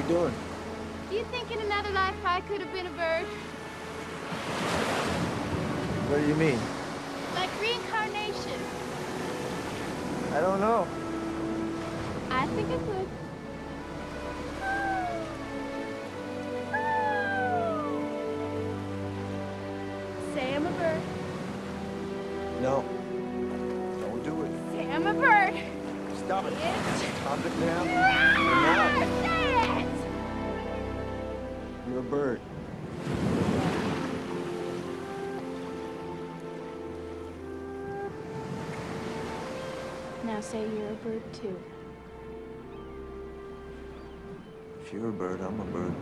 doing? Do you think in another life I could have been a bird? What do you mean? Like reincarnation? I don't know. I think I could. Say I'm a bird. No. Don't do it. Say I'm a bird. Stop it. Stop it now. Say it! You're a bird. Now say you're a bird too. If you're a bird, I'm a bird.